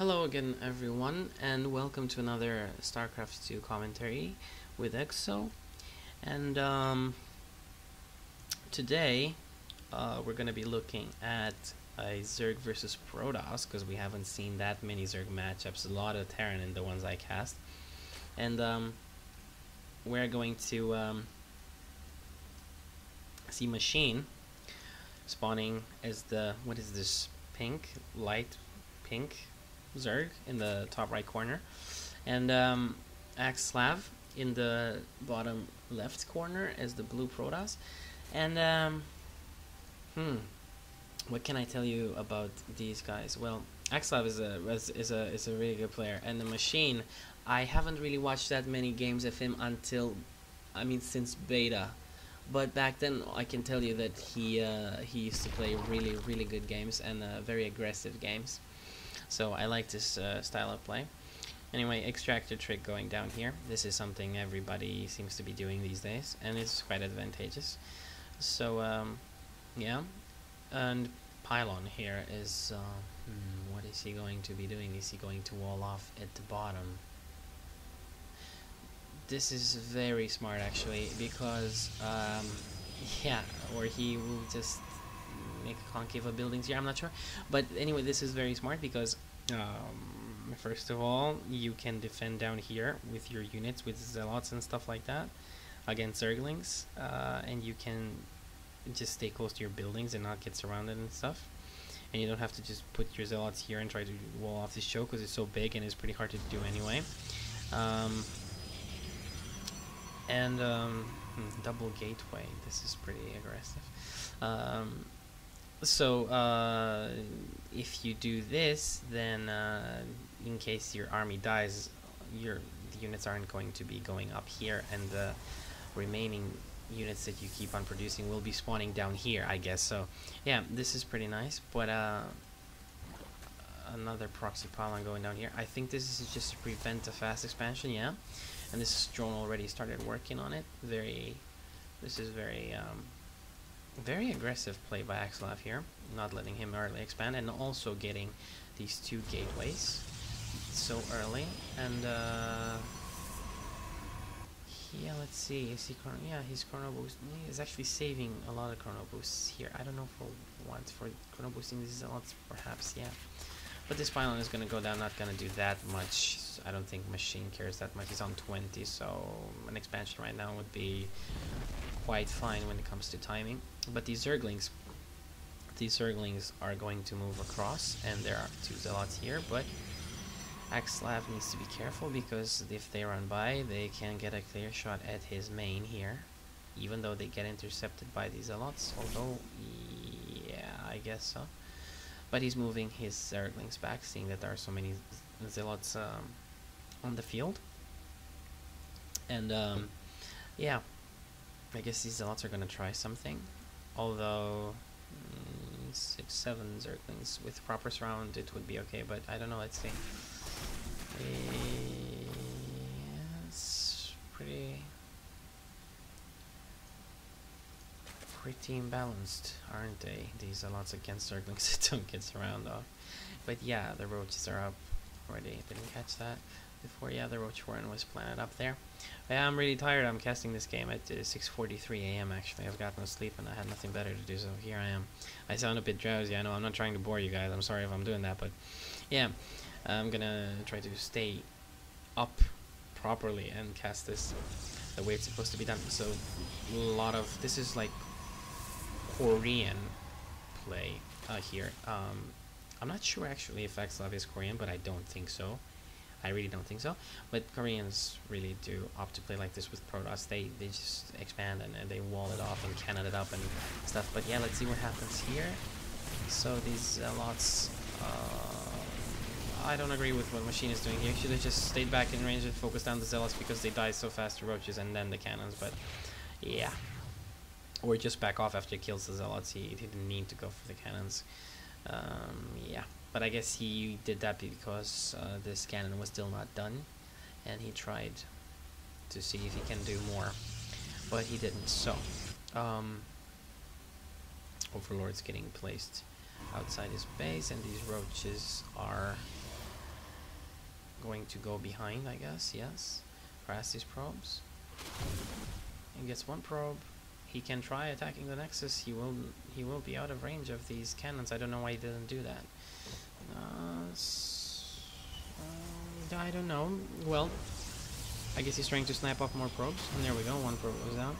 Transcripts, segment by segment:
Hello again everyone, and welcome to another StarCraft 2 commentary with EXO. And today we're going to be looking at a Zerg versus Protoss, because we haven't seen that many Zerg matchups, a lot of Terran in the ones I cast. And we're going to see Machine spawning as the, what is this, light pink Zerg in the top right corner, and Axslav in the bottom left corner as the blue Protoss. And what can I tell you about these guys? Well, Axslav is a really good player, and the Machine, I haven't really watched that many games of him until, since beta. But back then, I can tell you that he used to play really good games and very aggressive games. So I like this style of play. Anyway, extractor trick going down here. This is something everybody seems to be doing these days, and it's quite advantageous. So yeah, and pylon here is what is he going to be doing? Is he going to wall off at the bottom? This is very smart actually, because yeah, or he will just make a concave of buildings here, I'm not sure. But anyway, this is very smart because first of all, you can defend down here with your units, with zealots and stuff like that, against zerglings, and you can just stay close to your buildings and not get surrounded and stuff. And you don't have to just put your zealots here and try to wall off this choke, because it's so big and it's pretty hard to do anyway. Double gateway, this is pretty aggressive. So if you do this, then in case your army dies, the units aren't going to be going up here, and the remaining units that you keep on producing will be spawning down here, I guess. So yeah, this is pretty nice. But another proxy pylon going down here. I think this is just to prevent a fast expansion, yeah. And this drone already started working on it. This is very aggressive play by Axslav here, not letting him early expand, and also getting these two gateways so early. And yeah, let's see. Is he he's chrono boost. He's actually saving a lot of chrono boosts here. I don't know for what, for chrono boosting these zealots, perhaps, yeah. But this pylon is going to go down, not going to do that much. I don't think Machine cares that much. He's on 20, so an expansion right now would be quite fine when it comes to timing. But these zerglings are going to move across, and there are two zealots here, but Axslav needs to be careful, because if they run by, they can get a clear shot at his main here, even though they get intercepted by these zealots, although, yeah, I guess so. But he's moving his zerglings back, seeing that there are so many zealots on the field. And yeah, I guess these zealots are going to try something. Although 6-7 zerglings with proper surround, it would be okay. But I don't know. Let's see. It's pretty imbalanced, aren't they? These are lots against zerglings that don't get surround off. But yeah, the roaches are up already. Didn't catch that before. Yeah, the roach warren was planted up there. Yeah, I'm really tired. I'm casting this game at 6:43 a.m. actually. I've got no sleep and I had nothing better to do, so here I am. I sound a bit drowsy. I know, I'm not trying to bore you guys. I'm sorry if I'm doing that, but yeah, I'm gonna try to stay up properly and cast this the way it's supposed to be done. So a lot of this is like Korean play here. I'm not sure actually if Axslav is Korean, but I don't think so. I really don't think so. But Koreans really do opt to play like this with Protoss. They just expand and they wall it off and cannon it up and stuff. But yeah, let's see what happens here. So these lots, I don't agree with what Machine is doing here. He should have just stayed back in range and focused down the zealots, because they die so fast to roaches and then the cannons. But yeah. Or just back off after he kills the zealots. He didn't need to go for the cannons. Yeah, but I guess he did that because this cannon was still not done, and he tried to see if he can do more, but he didn't. So, Overlord's getting placed outside his base, and these roaches are going to go behind, I guess. Yes, harass these probes. He gets one probe. He can try attacking the Nexus. He will be out of range of these cannons. I don't know why he didn't do that. I don't know. Well, I guess he's trying to snipe off more probes. And there we go. One probe goes down.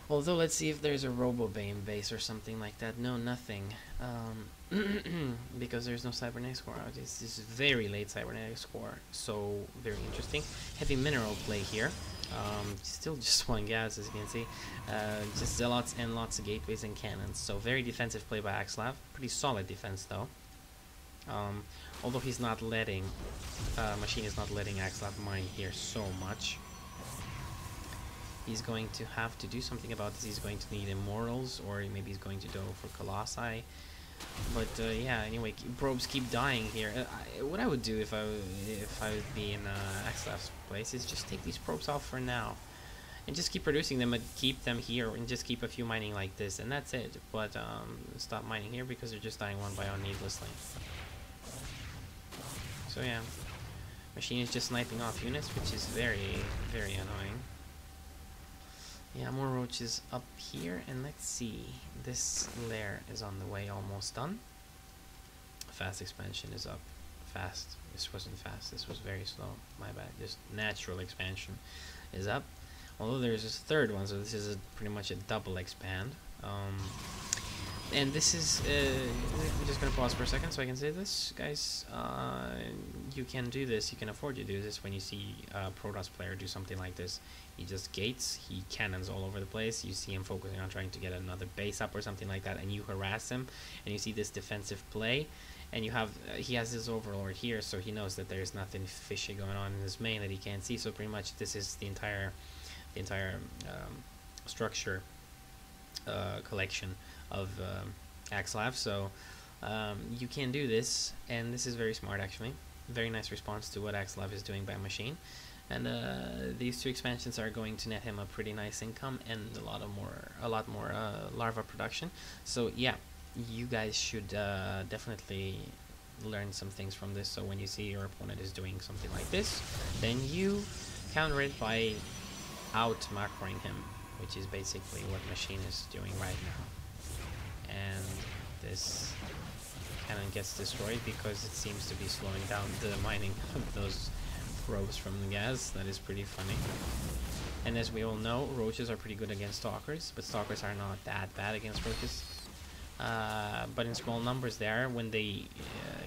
Although, let's see if there's a RoboBane base or something like that. No, nothing. Because there's no cybernetics core out. This is very late cybernetics core. So, very interesting. Heavy mineral play here. Still just one gas, as you can see. Just zealots and lots of gateways and cannons. So, very defensive play by Axslav. Pretty solid defense, though. Although he's not letting... Machine is not letting Axslav mine here so much. He's going to have to do something about this. He's going to need Immortals, or maybe he's going to go for Colossi. But yeah, anyway, probes keep dying here. What I would do if I would be in Axslav's place is just take these probes off for now. And just keep producing them and keep them here and just keep a few mining like this. And that's it. But stop mining here because they're just dying one by one needlessly. So yeah, machine is just sniping off units, which is very, very annoying. Yeah, more roaches up here, and let's see. This lair is on the way, almost done. Fast expansion is up. Fast. This wasn't fast. This was very slow. My bad. Just natural expansion is up. Although there's this third one, so this is pretty much a double expand. And this is, I'm just gonna pause for a second so I can say this, guys. You can do this, you can afford to do this when you see a Protoss player do something like this. He just gates, he cannons all over the place, you see him focusing on trying to get another base up or something like that, and you harass him, and you see this defensive play, and you have, he has his Overlord here, so he knows that there's nothing fishy going on in his main that he can't see, so pretty much this is the entire structure collection of Axslav, so you can do this, and this is very smart actually. Very nice response to what Axslav is doing by machine, and these two expansions are going to net him a pretty nice income and a lot more larva production. So yeah, you guys should definitely learn some things from this. So when you see your opponent is doing something like this, then you counter it by out macroing him, which is basically what machine is doing right now. And this cannon gets destroyed because it seems to be slowing down the mining of those probes from the gas. That is pretty funny. And as we all know, roaches are pretty good against stalkers, but stalkers are not that bad against roaches. But in small numbers there, when they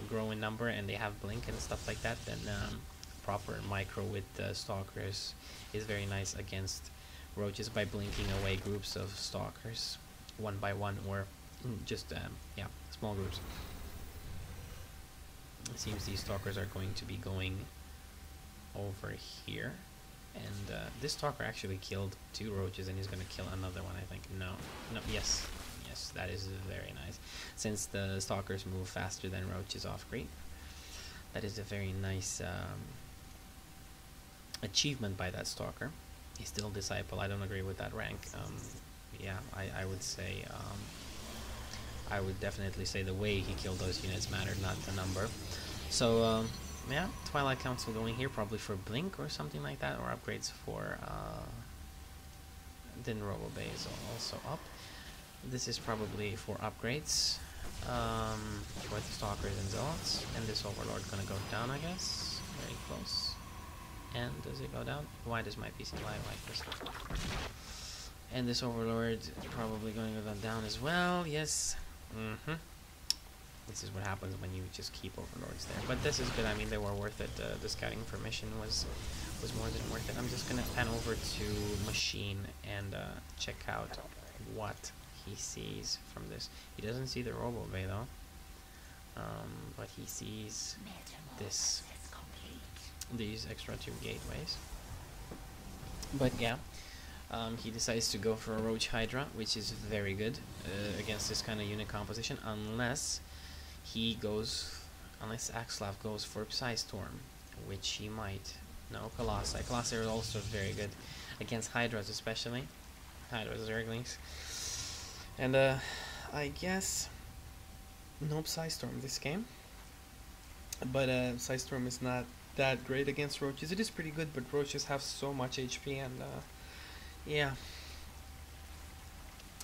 grow in number and they have blink and stuff like that, then proper micro with stalkers is very nice against roaches by blinking away groups of stalkers one by one, or just yeah, small groups. It seems these stalkers are going to be going over here, and this stalker actually killed 2 roaches, and he's going to kill another one, I think. No, yes, that is very nice, since the stalkers move faster than roaches off creep. That is a very nice achievement by that stalker. He's still disciple. I don't agree with that rank. Yeah, I would say I would definitely say the way he killed those units mattered, not the number. So yeah, Twilight Council going here, probably for blink or something like that, or upgrades for then Robo Bay is also up. This is probably for upgrades for the stalkers and zealots, and this Overlord gonna go down, I guess. Very close. And does it go down? Why does my PC lie like this? And this Overlord probably going to go down as well. Yes. This is what happens when you just keep Overlords there. But this is good. I mean, they were worth it. The scouting information was more than worth it. I'm just gonna pan over to Machine and check out what he sees from this. He doesn't see the Robo Bay though, but he sees this. These extra 2 gateways. But yeah, he decides to go for a Roach Hydra, which is very good against this kind of unit composition, unless Axslav goes for Psystorm, which he might. No, Colossi. Colossi are also very good against Hydras, especially Hydras, Zerglings. And I guess no Psystorm this game. But Psystorm is not that great against roaches. It is pretty good, but roaches have so much HP, and yeah,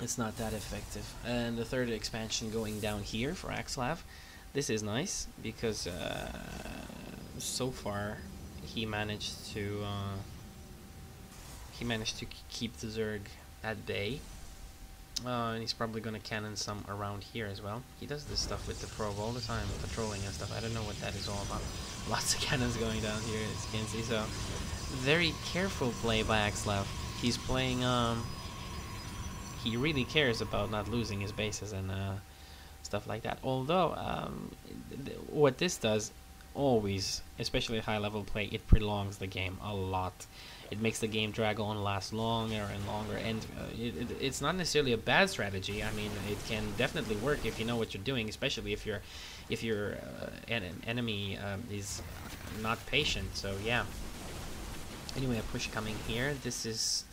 it's not that effective. And the third expansion going down here for Axslav, this is nice because so far he managed to keep the Zerg at bay. And he's probably gonna cannon some around here as well. He does this stuff with the probe all the time, patrolling and stuff. I don't know what that is all about. Lots of cannons going down here, as you can see. So, very careful play by Axslav. He's playing, he really cares about not losing his bases and stuff like that. Although, what this does, always, especially at high level play, it prolongs the game a lot. It makes the game drag on, last longer and longer, and it's not necessarily a bad strategy. I mean, it can definitely work if you know what you're doing, especially if your enemy is not patient. So yeah. Anyway, a push coming here. This is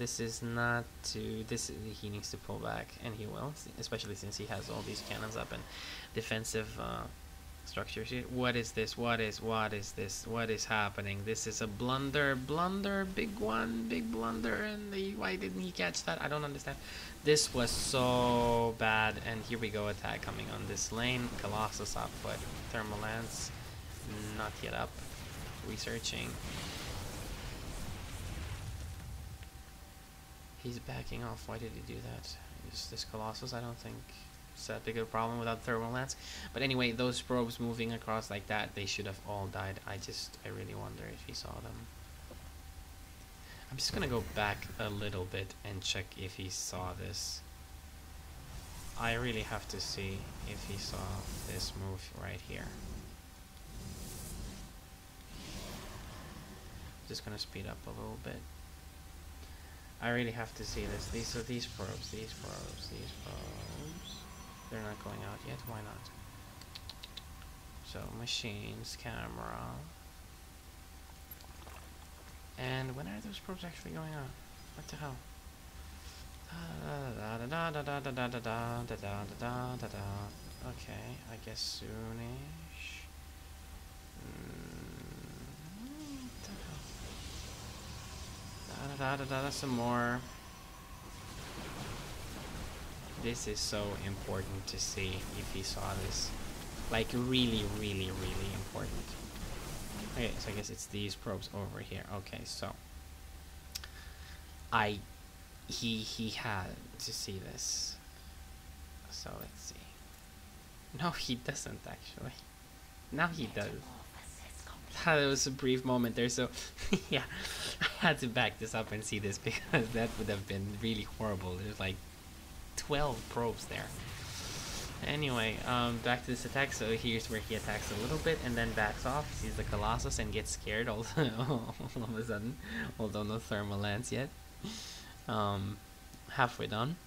not to this. He needs to pull back, and he will, especially since he has all these cannons up and defensive structures here. What is this? What is this? What is happening? This is a blunder, big one, big blunder, and why didn't he catch that? I don't understand. This was so bad, and here we go, attack coming on this lane. Colossus up, but Thermal Lance not yet up. Researching. He's backing off. Why did he do that? Is this Colossus? I don't think it's that big of a problem without Thermal Lance. But anyway, those probes moving across like that, they should have all died. I really wonder if he saw them. I'm just gonna go back a little bit and check if he saw this. I really have to see if he saw this move right here. Just gonna speed up a little bit. I really have to see this. These probes. They're not going out yet. Why not? So machines, camera, and when are those probes actually going on? What the hell? Okay, I guess soonish. Some more. This is so important to see if he saw this. Like really important. Okay, so I guess it's these probes over here. Okay, so he had to see this. So let's see. No, he doesn't actually. Now he does. There was a brief moment there, so yeah, I had to back this up and see this because that would have been really horrible. There's like 12 probes there. Anyway, back to this attack. So here's where he attacks a little bit and then backs off, sees the Colossus and gets scared all of a sudden, although no Thermal Lance yet. Halfway done.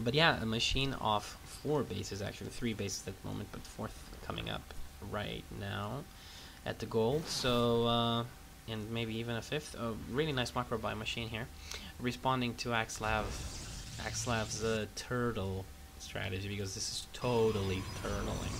But yeah, a machine off 4 bases, actually 3 bases at the moment, but 4th coming up right now at the gold. So and maybe even a 5th. A really nice macro by machine here, responding to Axslav's turtle strategy, because this is totally turtling,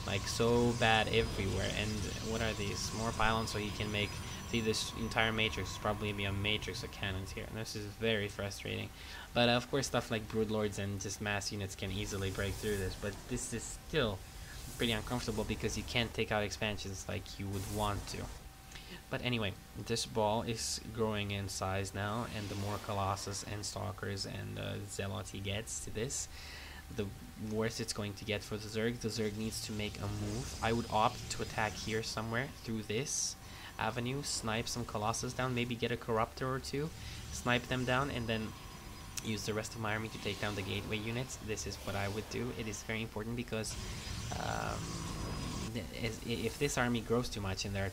like so bad everywhere. And what are these? More pylons, so he can make, see, this entire matrix is probably be a matrix of cannons here, and this is very frustrating. But of course stuff like broodlords and just mass units can easily break through this, but this is still pretty uncomfortable because you can't take out expansions like you would want to. But anyway, this ball is growing in size now, and the more Colossus and Stalkers and Zealots he gets to this, the worse it's going to get for the Zerg. The Zerg needs to make a move. I would opt to attack here somewhere through this avenue, snipe some Colossus down, maybe get a Corruptor or 2, snipe them down, and then use the rest of my army to take down the gateway units. This is what I would do. It is very important because if this army grows too much and there are